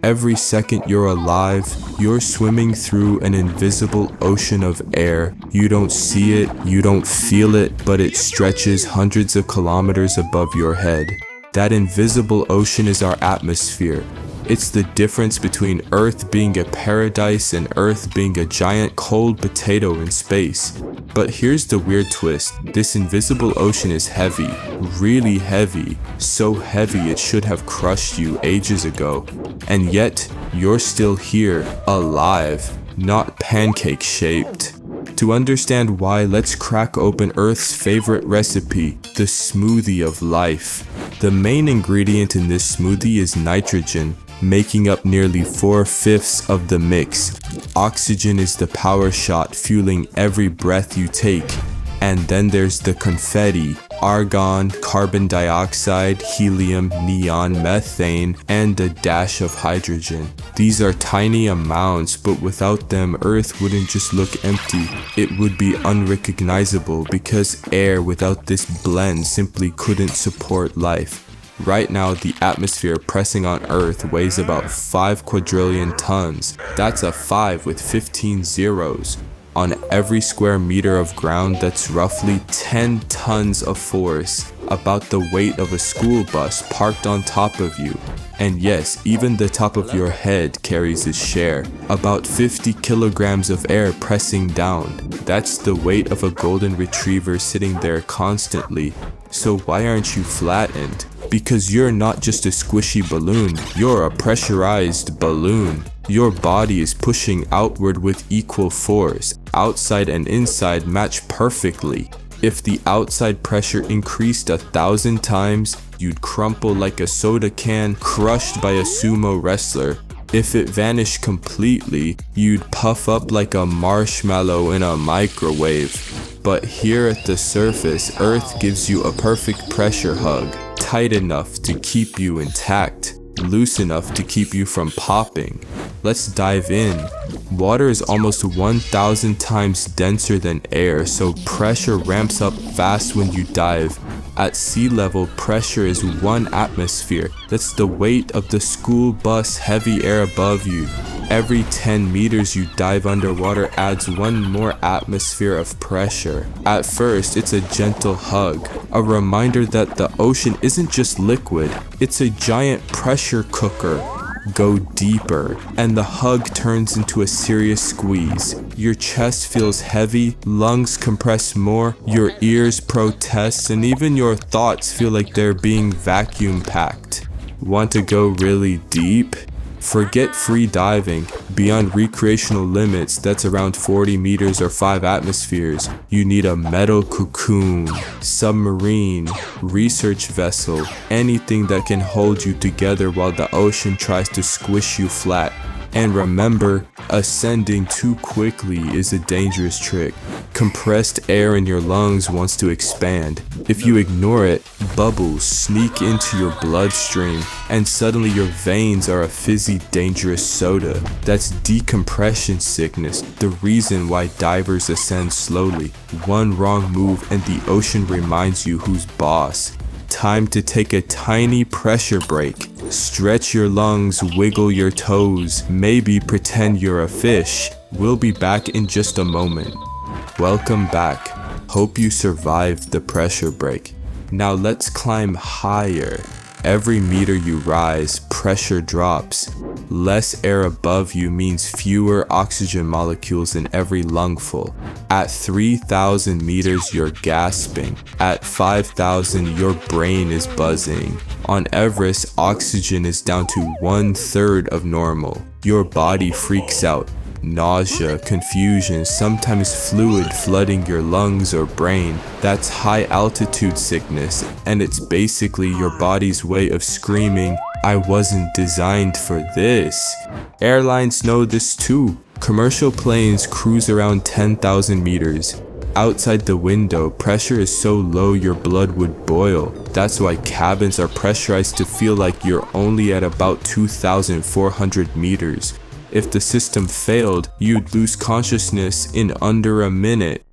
Every second you're alive, you're swimming through an invisible ocean of air. You don't see it, you don't feel it, but it stretches hundreds of kilometers above your head. That invisible ocean is our atmosphere. It's the difference between Earth being a paradise and Earth being a giant cold potato in space. But here's the weird twist. This invisible ocean is heavy, really heavy, so heavy it should have crushed you ages ago. And yet, you're still here, alive, not pancake shaped. To understand why, let's crack open Earth's favorite recipe, the smoothie of life. The main ingredient in this smoothie is nitrogen, making up nearly 4/5 of the mix. Oxygen is the power shot fueling every breath you take. And then there's the confetti, argon, carbon dioxide, helium, neon, methane, and a dash of hydrogen. These are tiny amounts, but without them, Earth wouldn't just look empty. It would be unrecognizable because air without this blend simply couldn't support life. Right now, the atmosphere pressing on Earth weighs about 5 quadrillion tons. That's a 5 with 15 zeros. On every square meter of ground, that's roughly 10 tons of force, about the weight of a school bus parked on top of you. And yes, even the top of your head carries its share, about 50 kilograms of air pressing down. That's the weight of a golden retriever sitting there constantly. So why aren't you flattened? Because you're not just a squishy balloon, you're a pressurized balloon. Your body is pushing outward with equal force. Outside and inside match perfectly. If the outside pressure increased 1,000 times, you'd crumple like a soda can crushed by a sumo wrestler. If it vanished completely, you'd puff up like a marshmallow in a microwave. But here at the surface, Earth gives you a perfect pressure hug, tight enough to keep you intact, loose enough to keep you from popping. Let's dive in. Water is almost 1,000 times denser than air, so pressure ramps up fast when you dive. At sea level, pressure is 1 atmosphere. That's the weight of the school bus heavy air above you. Every 10 meters you dive underwater adds 1 more atmosphere of pressure. At first, it's a gentle hug, a reminder that the ocean isn't just liquid, it's a giant pressure cooker. Go deeper, and the hug turns into a serious squeeze. Your chest feels heavy, lungs compress more, your ears protest, and even your thoughts feel like they're being vacuum packed. Want to go really deep? Forget free diving. Beyond recreational limits, that's around 40 meters or 5 atmospheres, you need a metal cocoon, submarine, research vessel, anything that can hold you together while the ocean tries to squish you flat. And remember, ascending too quickly is a dangerous trick. Compressed air in your lungs wants to expand. If you ignore it, bubbles sneak into your bloodstream, and suddenly your veins are a fizzy, dangerous soda. That's decompression sickness, the reason why divers ascend slowly. One wrong move and the ocean reminds you who's boss. Time to take a tiny pressure break. Stretch your lungs, wiggle your toes, maybe pretend you're a fish. We'll be back in just a moment. Welcome back. Hope you survived the pressure break. Now let's climb higher. Every meter you rise, pressure drops. Less air above you means fewer oxygen molecules in every lungful. At 3,000 meters, you're gasping. At 5,000, your brain is buzzing. On Everest, oxygen is down to 1/3 of normal. Your body freaks out. Nausea, confusion, sometimes fluid flooding your lungs or brain. That's high altitude sickness, and it's basically your body's way of screaming, "I wasn't designed for this." Airlines know this too. Commercial planes cruise around 10,000 meters. Outside the window, pressure is so low your blood would boil. That's why cabins are pressurized to feel like you're only at about 2,400 meters. If the system failed, you'd lose consciousness in under a minute.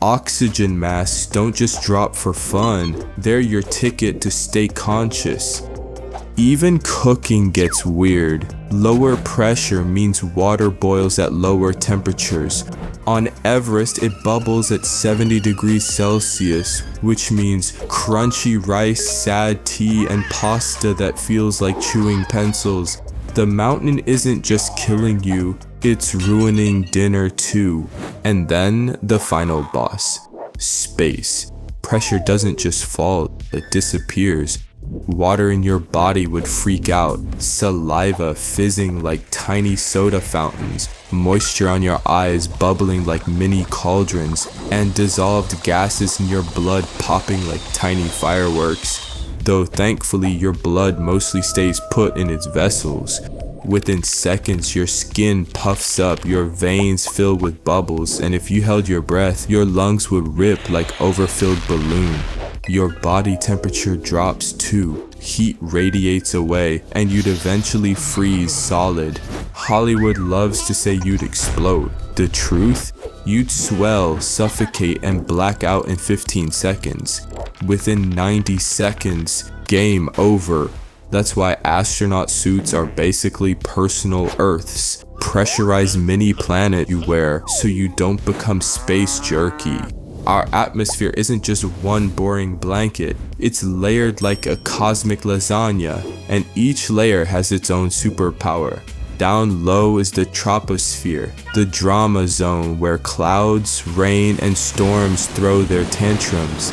Oxygen masks don't just drop for fun, they're your ticket to stay conscious. Even cooking gets weird. Lower pressure means water boils at lower temperatures. On Everest, it bubbles at 70 degrees Celsius, which means crunchy rice, sad tea, and pasta that feels like chewing pencils. The mountain isn't just killing you, it's ruining dinner too. And then the final boss, space. Pressure doesn't just fall, it disappears. Water in your body would freak out, saliva fizzing like tiny soda fountains, moisture on your eyes bubbling like mini cauldrons, and dissolved gases in your blood popping like tiny fireworks. Though thankfully your blood mostly stays put in its vessels. Within seconds, your skin puffs up, your veins fill with bubbles, and if you held your breath, your lungs would rip like overfilled balloon. Your body temperature drops too, heat radiates away, and you'd eventually freeze solid. Hollywood loves to say you'd explode. The truth? You'd swell, suffocate, and black out in 15 seconds. Within 90 seconds, game over. That's why astronaut suits are basically personal Earths. Pressurized mini planet you wear so you don't become space jerky. Our atmosphere isn't just one boring blanket, it's layered like a cosmic lasagna, and each layer has its own superpower. Down low is the troposphere, the drama zone where clouds, rain, and storms throw their tantrums.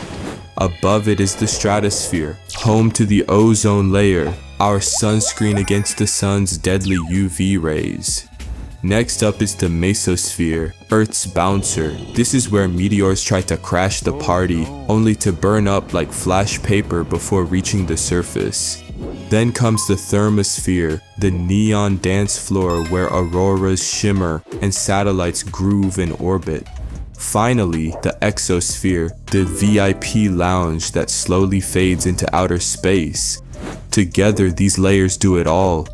Above it is the stratosphere, home to the ozone layer, our sunscreen against the sun's deadly UV rays. Next up is the mesosphere, Earth's bouncer. This is where meteors try to crash the party, only to burn up like flash paper before reaching the surface. Then comes the thermosphere, the neon dance floor where auroras shimmer and satellites groove in orbit. Finally, the exosphere, the VIP lounge that slowly fades into outer space. Together, these layers do it all.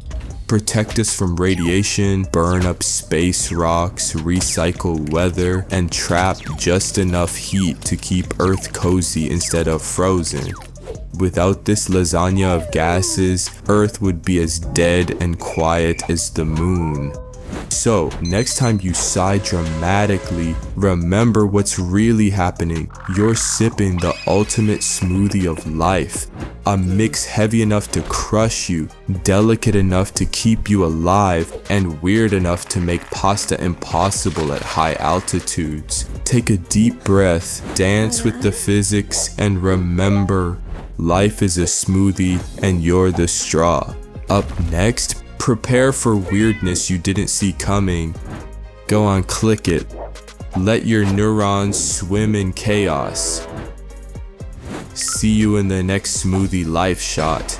Protect us from radiation, burn up space rocks, recycle weather, and trap just enough heat to keep Earth cozy instead of frozen. Without this lasagna of gases, Earth would be as dead and quiet as the moon. So, next time you sigh dramatically, remember what's really happening. You're sipping the ultimate smoothie of life. A mix heavy enough to crush you, delicate enough to keep you alive, and weird enough to make pasta impossible at high altitudes. Take a deep breath, dance with the physics, and remember, life is a smoothie and you're the straw. Up next, prepare for weirdness you didn't see coming. Go on, click it. Let your neurons swim in chaos. See you in the next smoothie life shot.